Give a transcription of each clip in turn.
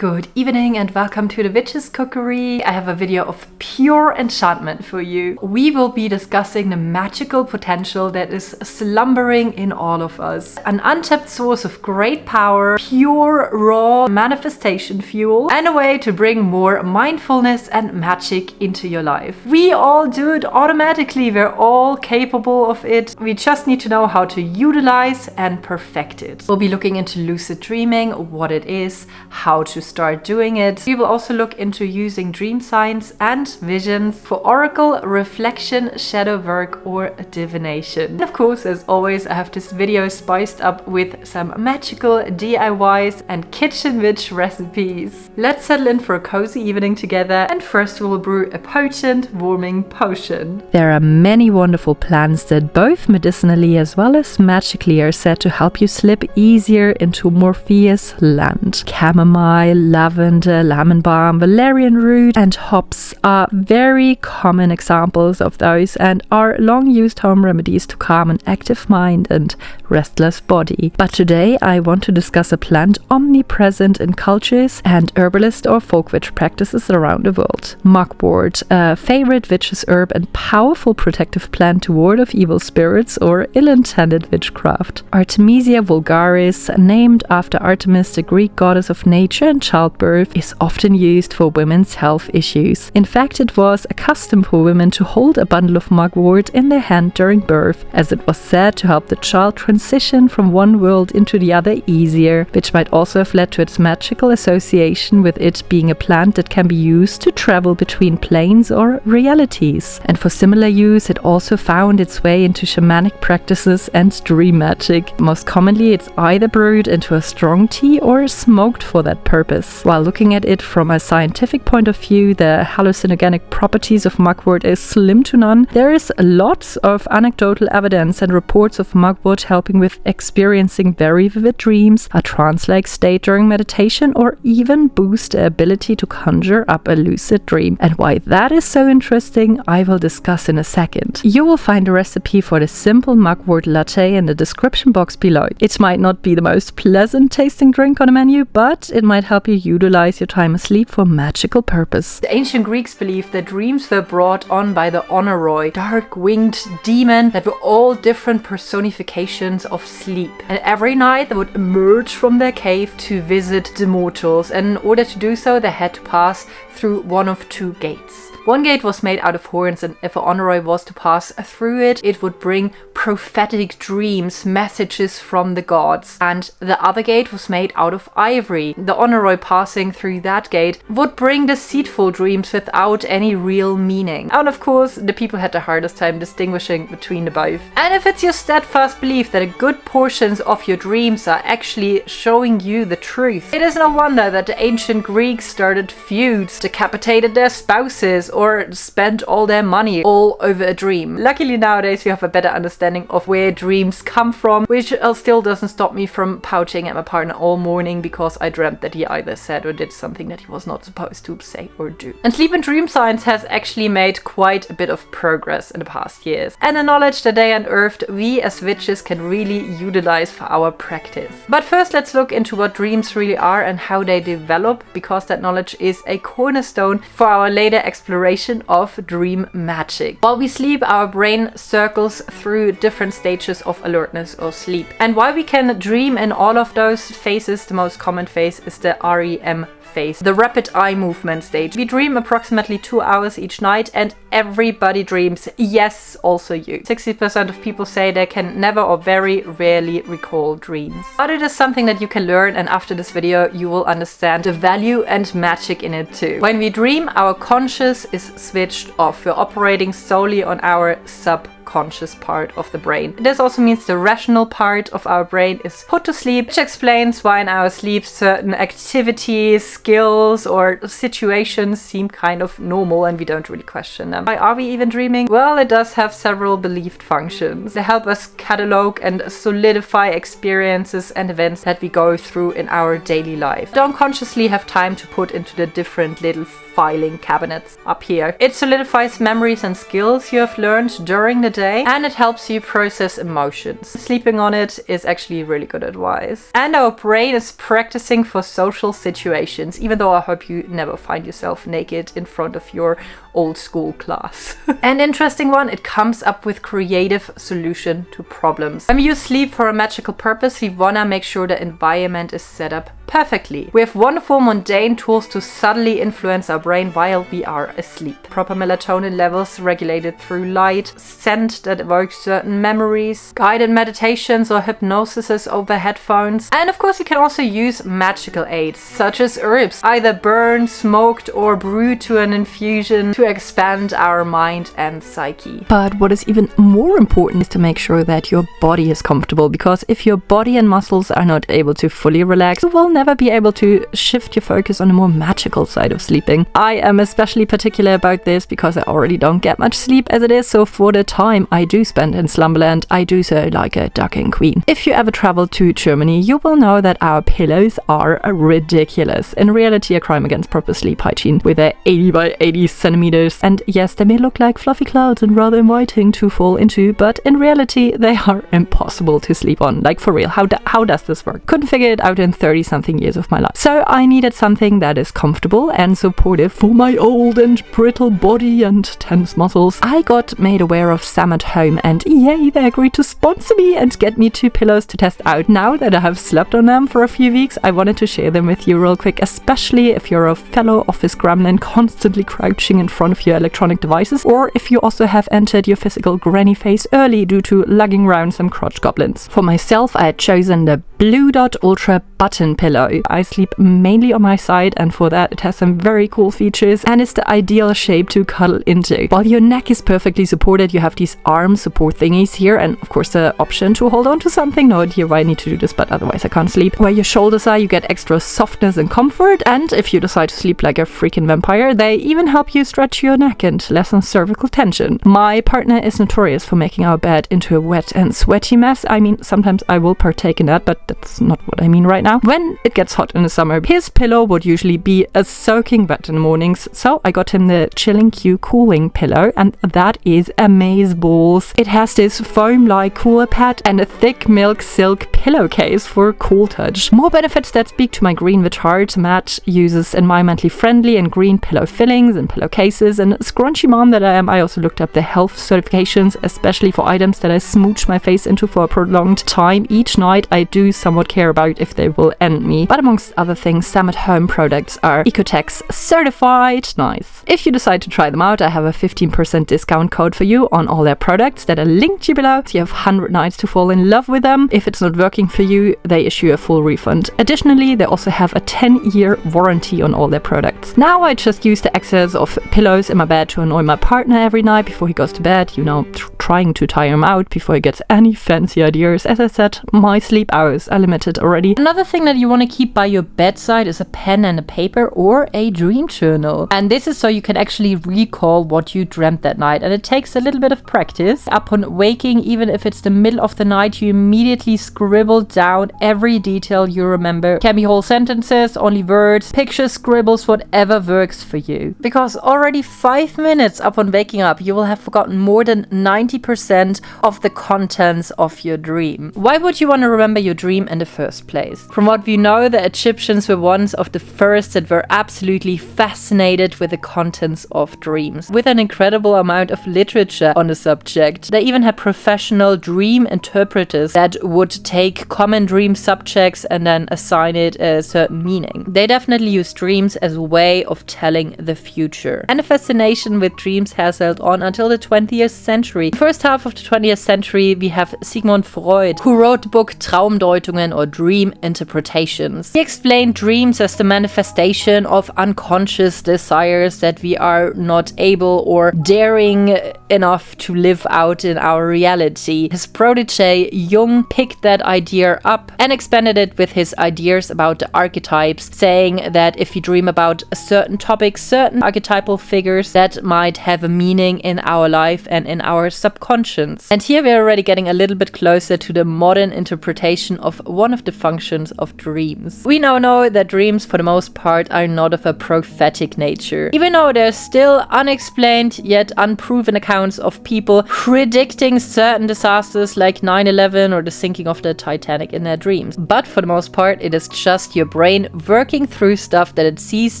Good evening and welcome to the Witch's Cookery. I have a video of pure enchantment for you. We will be discussing the magical potential that is slumbering in all of us. An untapped source of great power, pure raw manifestation fuel, and a way to bring more mindfulness and magic into your life. We all do it automatically. We're all capable of it. We just need to know how to utilize and perfect it. We'll be looking into lucid dreaming, what it is, how to start doing it. We will also look into using dream signs and visions for oracle, reflection, shadow work, or divination. And of course, as always, I have this video spiced up with some magical DIYs and kitchen witch recipes. Let's settle in for a cozy evening together, and first we will brew a potent warming potion. There are many wonderful plants that both medicinally as well as magically are said to help you slip easier into Morpheus land. Chamomile, lavender, lemon balm, valerian root, and hops are very common examples of those and are long used home remedies to calm an active mind and restless body. But today I want to discuss a plant omnipresent in cultures and herbalist or folk witch practices around the world. Mugwort, a favorite witch's herb and powerful protective plant to ward off evil spirits or ill-intended witchcraft. Artemisia vulgaris, named after Artemis, the Greek goddess of nature and childbirth, is often used for women's health issues. In fact, it was a custom for women to hold a bundle of mugwort in their hand during birth, as it was said to help the child transition from one world into the other easier, which might also have led to its magical association with it being a plant that can be used to travel between planes or realities. And for similar use, it also found its way into shamanic practices and dream magic. Most commonly, it's either brewed into a strong tea or smoked for that purpose. While looking at it from a scientific point of view, the hallucinogenic properties of mugwort is slim to none. There is lots of anecdotal evidence and reports of mugwort helping with experiencing very vivid dreams, a trance-like state during meditation, or even boost the ability to conjure up a lucid dream. And why that is so interesting, I will discuss in a second. You will find a recipe for the simple mugwort latte in the description box below. It might not be the most pleasant tasting drink on the menu, but it might help you utilize your time asleep for magical purpose. The ancient Greeks believed that dreams were brought on by the onoroi, dark-winged demon that were all different personifications of sleep. And every night they would emerge from their cave to visit the mortals, and in order to do so they had to pass through one of two gates. One gate was made out of horns, and if an onoroi was to pass through it, it would bring prophetic dreams, messages from the gods. And the other gate was made out of ivory. The onoroi passing through that gate would bring deceitful dreams without any real meaning. And of course, the people had the hardest time distinguishing between the both. And if it's your steadfast belief that a good portions of your dreams are actually showing you the truth, it is no wonder that the ancient Greeks started feuds, decapitated their spouses, or spent all their money all over a dream. Luckily nowadays we have a better understanding of where dreams come from, which still doesn't stop me from pouting at my partner all morning because I dreamt that he either said or did something that he was not supposed to say or do. And sleep and dream science has actually made quite a bit of progress in the past years, and the knowledge that they unearthed we as witches can really utilize for our practice. But first let's look into what dreams really are and how they develop, because that knowledge is a cornerstone for our later exploration of dream magic. While we sleep, our brain circles through different stages of alertness or sleep. And while we can dream in all of those phases, the most common phase is the REM phase, the rapid eye movement stage. We dream approximately 2 hours each night, and everybody dreams. Yes, also you. 60% of people say they can never or very rarely recall dreams. But it is something that you can learn, and after this video you will understand the value and magic in it too. When we dream, our conscious is switched off. We're operating solely on our subconscious part of the brain. This also means the rational part of our brain is put to sleep, which explains why in our sleep certain activities, skills, or situations seem kind of normal and we don't really question them. Why are we even dreaming? Well, it does have several believed functions. They help us catalog and solidify experiences and events that we go through in our daily life. We don't consciously have time to put into the different little filing cabinets up here. It solidifies memories and skills you have learned during the day, and it helps you process emotions. Sleeping on it is actually really good advice. And our brain is practicing for social situations. occasions, even though I hope you never find yourself naked in front of your old school class. An interesting one, it comes up with creative solution to problems. When we use sleep for a magical purpose, we wanna make sure the environment is set up perfectly. We have wonderful mundane tools to subtly influence our brain while we are asleep. Proper melatonin levels regulated through light, scent that evokes certain memories, guided meditations or hypnosis over headphones. And of course, you can also use magical aids such as herbs, either burned, smoked or brewed to an infusion to expand our mind and psyche. But what is even more important is to make sure that your body is comfortable, because if your body and muscles are not able to fully relax, you will never be able to shift your focus on a more magical side of sleeping. I am especially particular about this because I already don't get much sleep as it is, so for the time I do spend in Slumberland, I do so like a ducking queen. If you ever travel to Germany, you will know that our pillows are ridiculous. In reality, a crime against proper sleep hygiene, with their 80 by 80 centimeters. And yes, they may look like fluffy clouds and rather inviting to fall into, but in reality, they are impossible to sleep on. Like, for real, how does this work? Couldn't figure it out in 30-something years of my life. So I needed something that is comfortable and supportive for my old and brittle body and tense muscles. I got made aware of Sam at Home, and yay, they agreed to sponsor me and get me 2 pillows to test out. Now that I have slept on them for a few weeks, I wanted to share them with you real quick, especially if you're a fellow office gremlin constantly crouching in front of your electronic devices, or if you also have entered your physical granny phase early due to lugging around some crotch goblins. For myself, I had chosen the Bluedott Ultra Button pillow. I sleep mainly on my side, and for that it has some very cool features and is the ideal shape to cuddle into. While your neck is perfectly supported, you have these arm support thingies here, and of course the option to hold on to something. No idea why I need to do this, but otherwise I can't sleep. Where your shoulders are, you get extra softness and comfort, and if you decide to sleep like a freaking vampire, they even help you stretch your neck and lessen cervical tension. My partner is notorious for making our bed into a wet and sweaty mess. I mean, sometimes I will partake in that, but that's not what I mean right now. When it gets hot in the summer, his pillow would usually be a soaking wet in the mornings, so I got him the ChillingQ cooling pillow, and that is amazeballs. It has this foam-like cooler pad and a thick milk silk pillowcase for cool touch. More benefits that speak to my green witch heart. Matt uses environmentally friendly and green pillow fillings and pillowcases, and scrunchy mom that I am, I also looked up the health certifications, especially for items that I smooch my face into for a prolonged time each night. I do somewhat care about if they will end me, but amongst other things, Sam at Home products are Ecotex certified. Nice. If you decide to try them out, I have a 15% discount code for you on all their products that are linked to you below, so you have 100 nights to fall in love with them. If it's not working for you, they issue a full refund. Additionally, they also have a 10-year warranty on all their products. Now I just use the excess of pillows in my bed to annoy my partner every night before he goes to bed, you know, trying to tire him out before he gets any fancy ideas. As I said, my sleep hours are limited already. Another thing that you want to keep by your bedside is a pen and a paper or a dream journal. And this is so you can actually recall what you dreamt that night. And it takes a little bit of practice. Upon waking, even if it's the middle of the night, you immediately scribble down every detail you remember. It can be whole sentences, only words, pictures, scribbles, whatever works for you. Because already 5 minutes upon waking up, you will have forgotten more than 90% of the contents of your dream. Why would you want to remember your dream in the first place? From what we know, the Egyptians were one of the first that were absolutely fascinated with the contents of dreams, with an incredible amount of literature on the subject. They even had professional dream interpreters that would take common dream subjects and then assign it a certain meaning. They definitely use dreams as a way of telling the future. And the fascination with dreams has held on until the 20th century. The first half of the 20th century, we have Sigmund Freud, who wrote the book Traumdeutungen or Dream Interpretations. He explained dreams as the manifestation of unconscious desires that we are not able or daring enough to live out in our reality. His protege Jung picked that idea up and expanded it with his ideas about the archetypes, saying that if you dream about a certain topic, certain archetypal figures figures that might have a meaning in our life and in our subconscious. And here we're already getting a little bit closer to the modern interpretation of one of the functions of dreams. We now know that dreams for the most part are not of a prophetic nature, even though there's still unexplained yet unproven accounts of people predicting certain disasters like 9/11 or the sinking of the Titanic in their dreams. But for the most part, it is just your brain working through stuff that it sees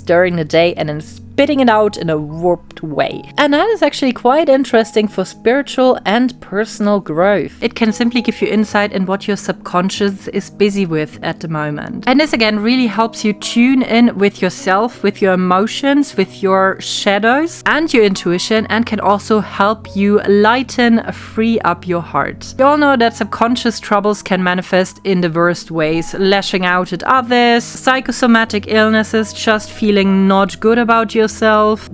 during the day and then spitting it out in a warped way. And that is actually quite interesting for spiritual and personal growth. It can simply give you insight in what your subconscious is busy with at the moment. And this again really helps you tune in with yourself, with your emotions, with your shadows and your intuition, and can also help you lighten, free up your heart. You all know that subconscious troubles can manifest in the worst ways: lashing out at others, psychosomatic illnesses, just feeling not good about yourself,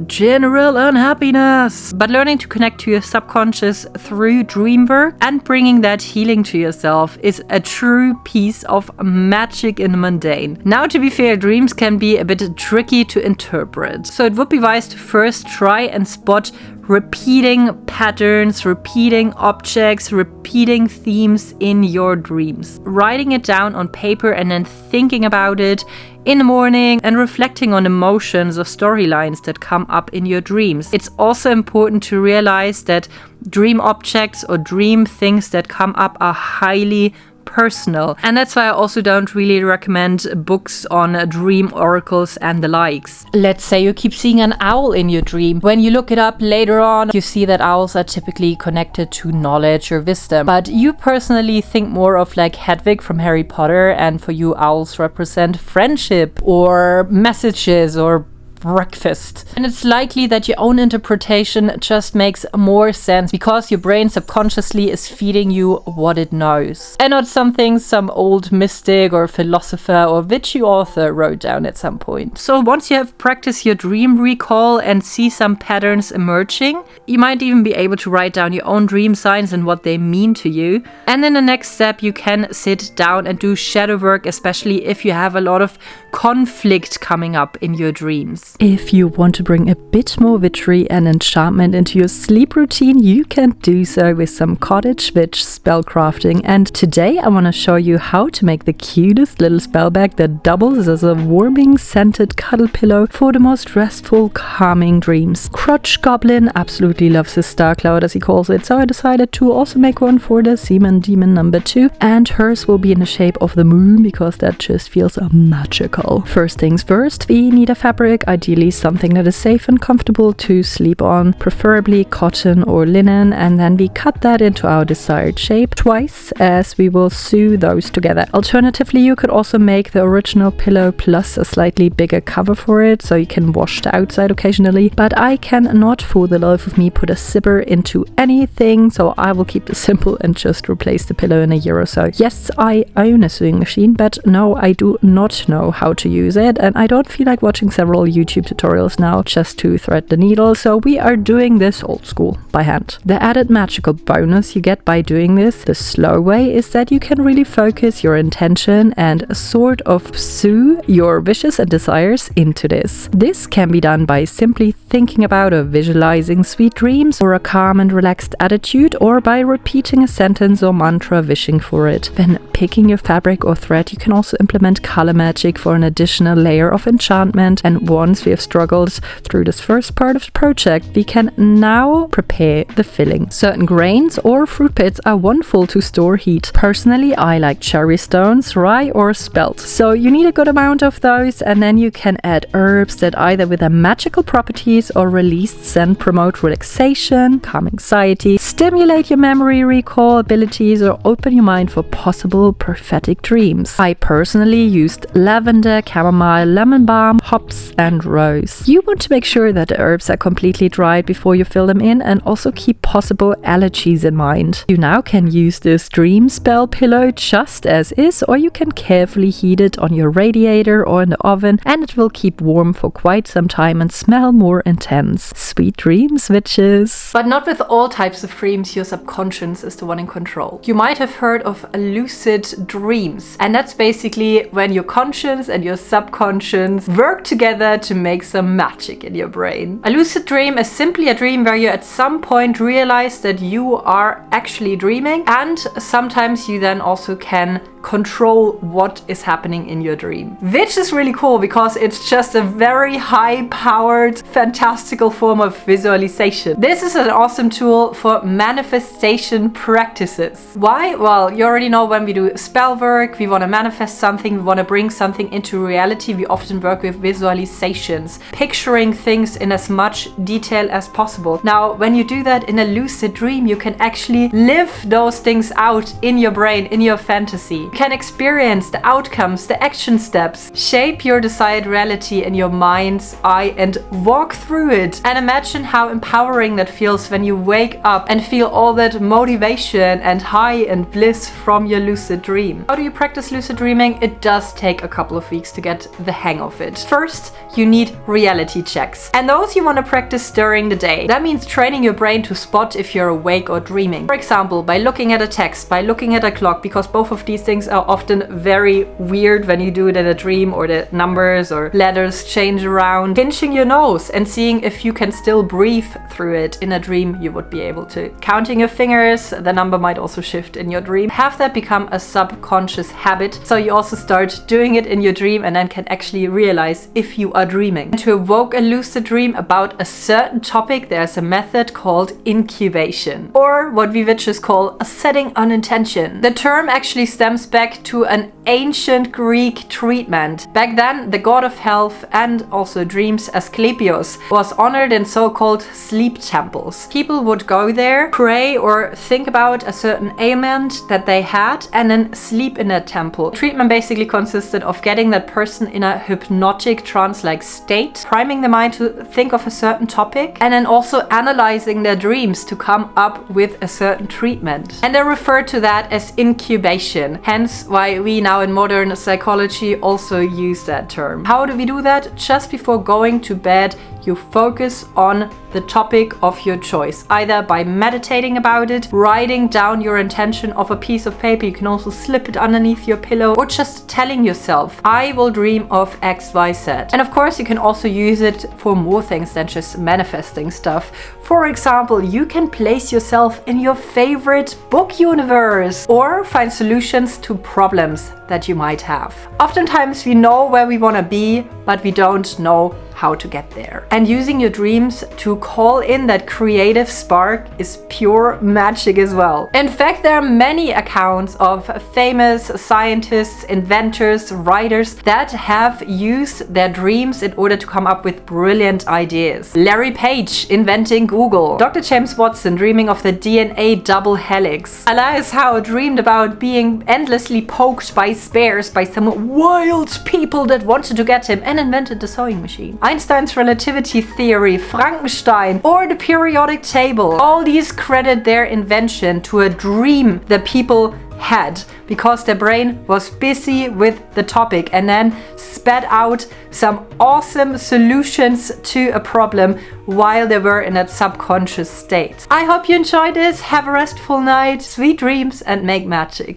general unhappiness. But learning to connect to your subconscious through dreamwork and bringing that healing to yourself is a true piece of magic in the mundane. Now, to be fair, dreams can be a bit tricky to interpret, so it would be wise to first try and spot repeating patterns, repeating objects, repeating themes in your dreams. Writing it down on paper and then thinking about it in the morning and reflecting on emotions or storylines that come up in your dreams. It's also important to realize that dream objects or dream things that come up are highly personal, and that's why I also don't really recommend books on dream oracles and the likes. Let's say you keep seeing an owl in your dream. When you look it up later on, you see that owls are typically connected to knowledge or wisdom, but you personally think more of like Hedwig from Harry Potter, and for you owls represent friendship or messages or breakfast. And it's likely that your own interpretation just makes more sense because your brain subconsciously is feeding you what it knows, and not something some old mystic or philosopher or witchy author wrote down at some point. So once you have practiced your dream recall and see some patterns emerging, you might even be able to write down your own dream signs and what they mean to you. And in the next step, you can sit down and do shadow work, especially if you have a lot of conflict coming up in your dreams. If you want to bring a bit more witchery and enchantment into your sleep routine, you can do so with some cottage witch spellcrafting. And today I want to show you how to make the cutest little spell bag that doubles as a warming scented cuddle pillow for the most restful, calming dreams. Crotch Goblin absolutely loves his star cloud, as he calls it, so I decided to also make one for the Seaman Demon number 2, and hers will be in the shape of the moon because that just feels magical. First things first, we need a fabric, ideally something that is safe and comfortable to sleep on, preferably cotton or linen, and then we cut that into our desired shape twice as we will sew those together. Alternatively, you could also make the original pillow plus a slightly bigger cover for it so you can wash the outside occasionally, but I cannot for the life of me put a zipper into anything, so I will keep this simple and just replace the pillow in a year or so. Yes, I own a sewing machine, but no, I do not know how to use it, and I don't feel like watching several YouTube tutorials now just to thread the needle, so we are doing this old school, by hand. The added magical bonus you get by doing this the slow way is that you can really focus your intention and sort of sew your wishes and desires into this. This can be done by simply thinking about or visualizing sweet dreams or a calm and relaxed attitude, or by repeating a sentence or mantra wishing for it. When picking your fabric or thread, you can also implement color magic for an additional layer of enchantment, and once we have struggled through this first part of the project, we can now prepare the filling. Certain grains or fruit pits are wonderful to store heat. Personally, I like cherry stones, rye or spelt. So you need a good amount of those, and then you can add herbs that either with their magical properties or released scent promote relaxation, calm anxiety, stimulate your memory recall abilities, or open your mind for possible prophetic dreams. I personally used lavender, chamomile, lemon balm, hops, and rose. You want to make sure that the herbs are completely dried before you fill them in, and also keep possible allergies in mind. You now can use this dream spell pillow just as is, or you can carefully heat it on your radiator or in the oven, and it will keep warm for quite some time and smell more intense. Sweet dreams, witches. But not with all types of dreams your subconscious is the one in control. You might have heard of lucid dreams, and that's basically when your conscious and your subconscious work together to make some magic in your brain. A lucid dream is simply a dream where you at some point realize that you are actually dreaming, and sometimes you then also can control what is happening in your dream. Which is really cool because it's just a very high-powered, fantastical form of visualization. This is an awesome tool for manifestation practices. Why? Well, you already know when we do spell work, we want to manifest something, we want to bring something into reality, we often work with visualizations, picturing things in as much detail as possible. Now, when you do that in a lucid dream, you can actually live those things out in your brain, in your fantasy. You can experience the outcomes, the action steps, shape your desired reality in your mind's eye and walk through it. And imagine how empowering that feels when you wake up and feel all that motivation and high and bliss from your lucid dream. How do you practice lucid dreaming? It does take a couple of weeks to get the hang of it. First, you need reality checks. And those you want to practice during the day. That means training your brain to spot if you're awake or dreaming. For example, by looking at a text, by looking at a clock, because both of these things are often very weird when you do it in a dream, or the numbers or letters change around. Pinching your nose and seeing if you can still breathe through it. In a dream, you would be able to. Counting your fingers, the number might also shift in your dream. Have that become a subconscious habit, so you also start doing it in your dream and then can actually realize if you are dreaming. And to evoke a lucid dream about a certain topic, there's a method called incubation, or what we witches call a setting an intention. The term actually stems back to an ancient Greek treatment. Back then, the god of health and also dreams, Asclepius, was honored in so-called sleep temples. People would go there, pray or think about a certain ailment that they had, and then sleep in a temple. Treatment basically consisted of getting that person in a hypnotic trance-like state, priming the mind to think of a certain topic, and then also analyzing their dreams to come up with a certain treatment. And they refer to that as incubation, hence why we now in modern psychology also use that term. How do we do that? Just before going to bed, you focus on the topic of your choice, either by meditating about it, writing down your intention of a piece of paper. You can also slip it underneath your pillow, or just telling yourself, I will dream of XYZ. And of course, you can also use it for more things than just manifesting stuff. For example, you can place yourself in your favorite book universe, or find solutions to problems that you might have. Oftentimes we know where we want to be, but we don't know how to get there. And using your dreams to call in that creative spark is pure magic as well. In fact, there are many accounts of famous scientists, inventors, writers that have used their dreams in order to come up with brilliant ideas. Larry Page inventing Google. Dr. James Watson dreaming of the DNA double helix. Elias Howe dreamed about being endlessly poked by spears by some wild people that wanted to get him, and invented the sewing machine. Einstein's relativity theory, Frankenstein, or the periodic table. All these credit their invention to a dream that people had, because their brain was busy with the topic and then spat out some awesome solutions to a problem while they were in that subconscious state. I hope you enjoyed this. Have a restful night, sweet dreams, and make magic.